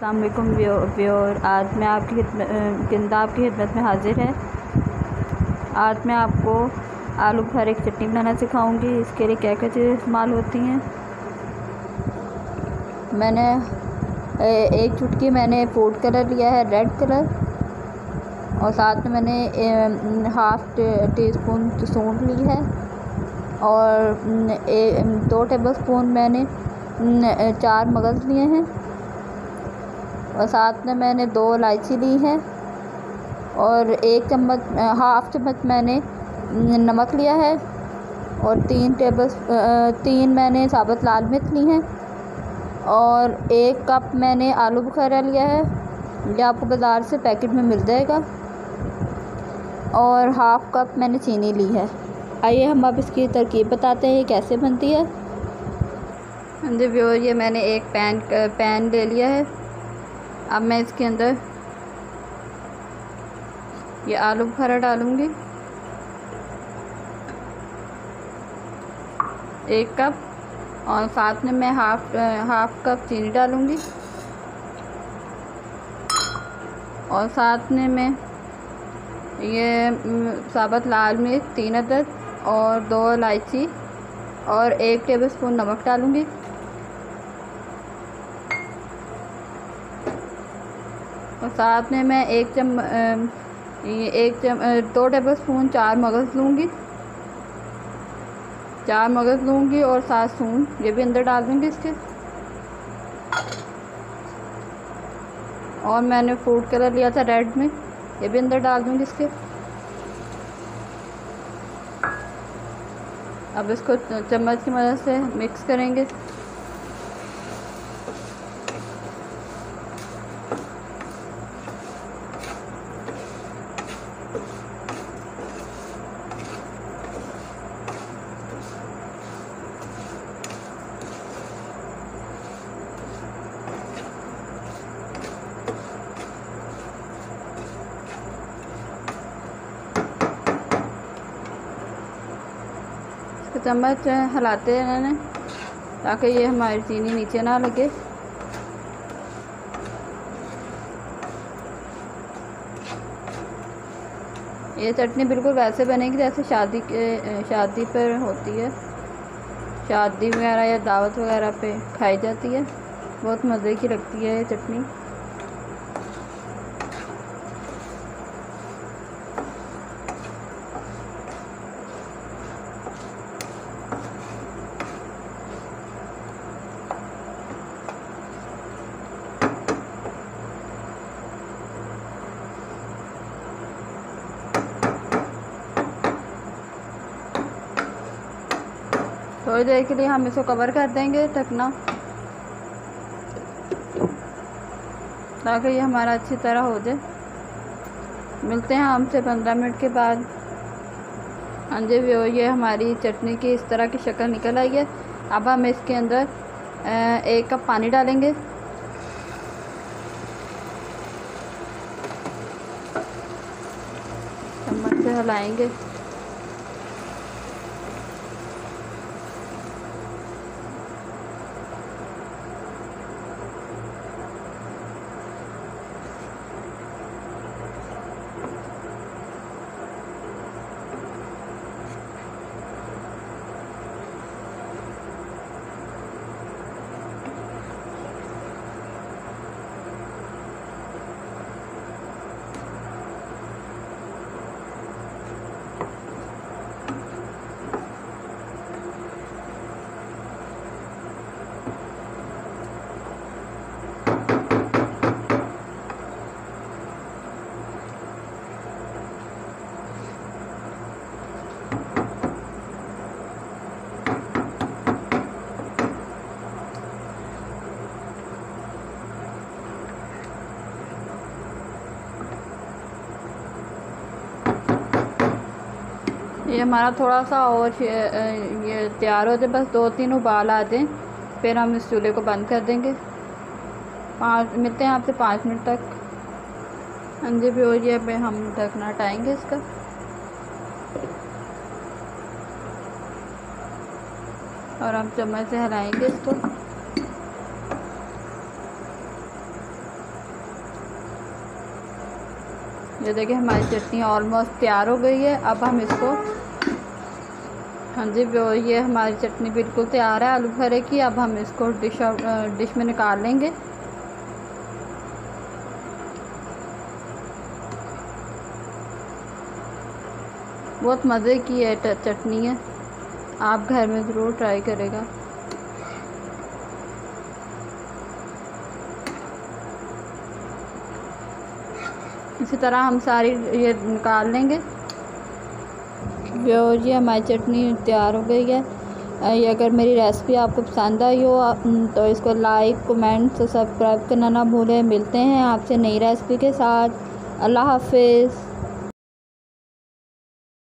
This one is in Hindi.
अस्सलाम वालेकुम व्यूअर। आज मैं आपकी गिंदा आपकी खिदमत में हाजिर है। आज मैं आपको आलू बुखारे की चटनी बनाना सिखाऊंगी। इसके लिए क्या क्या चीज़ें इस्तेमाल होती हैं। मैंने एक चुटकी मैंने फूड कलर लिया है, रेड कलर, और साथ में मैंने हाफ़ टी स्पून सौंठ ली है, और 2 टेबल स्पून मैंने 4 मगज़ लिए हैं, और साथ में मैंने 2 इलायची ली है, और 1 चम्मच हाफ़ चम्मच मैंने नमक लिया है, और 3 मैंने साबुत लाल मिर्च ली हैं, और 1 कप मैंने आलू बुखारा लिया है। ये आपको बाज़ार से पैकेट में मिल जाएगा, और हाफ़ कप मैंने चीनी ली है। आइए हम अब इसकी तरकीब बताते हैं कैसे बनती है। जी व्यूअर, ये मैंने एक पैन ले लिया है। अब मैं इसके अंदर ये आलू बुखारा डालूँगी, 1 कप, और साथ में मैं हाफ़ कप चीनी डालूँगी, और साथ में मैं ये साबुत लाल मिर्च 3 अदद, और 2 इलायची, और 1 टेबलस्पून नमक डालूँगी, और साथ में मैं 2 टेबलस्पून 4 मगज़ लूँगी, 4 मगज़ लूँगी, और 7 सूंड ये भी अंदर डाल दूँगी इसके। और मैंने फूड कलर लिया था रेड में, ये भी अंदर डाल दूँगी इसके। अब इसको चम्मच की मदद से मिक्स करेंगे। चम्मच हिलाते रहना ताकि ये हमारी चीनी नीचे ना लगे। ये चटनी बिल्कुल वैसे बनेगी जैसे शादी पर होती है, शादी वगैरह या दावत वगैरह पे खाई जाती है। बहुत मज़े की लगती है ये चटनी। थोड़ी देर के लिए हम इसको कवर कर देंगे, ढकना, ताकि ये हमारा अच्छी तरह हो जाए। मिलते हैं हमसे 15 मिनट के बाद। हाँ जी व्यूअर, ये हमारी चटनी की इस तरह की शक्ल निकल आई है। अब हम इसके अंदर 1 कप पानी डालेंगे, चम्मच से हिलाएंगे। ये हमारा थोड़ा सा और ये तैयार हो जाए, बस 2-3 उबाल आ जाए, फिर हम इस चूल्हे को बंद कर देंगे। मिलते हैं आपसे 5 मिनट तक। हाँ जी भी हो गया, पे हम ढकना हटाएंगे इसका। और हम चम्मच से हिलाएंगे इसको। ये देखिए हमारी चटनी ऑलमोस्ट तैयार हो गई है। अब हम इसको, हाँ जी ये हमारी चटनी बिल्कुल तैयार है आलू बुखारे की। अब हम इसको डिश में निकाल लेंगे। बहुत मज़े की है चटनी है, आप घर में ज़रूर ट्राई करेगा। इसी तरह हम सारी ये निकाल लेंगे। जो ये हमारी चटनी तैयार हो गई है। ये अगर मेरी रेसिपी आपको पसंद आई हो तो इसको लाइक, कमेंट, सब्सक्राइब करना ना भूलें। मिलते हैं आपसे नई रेसिपी के साथ। अल्लाह हाफिज़।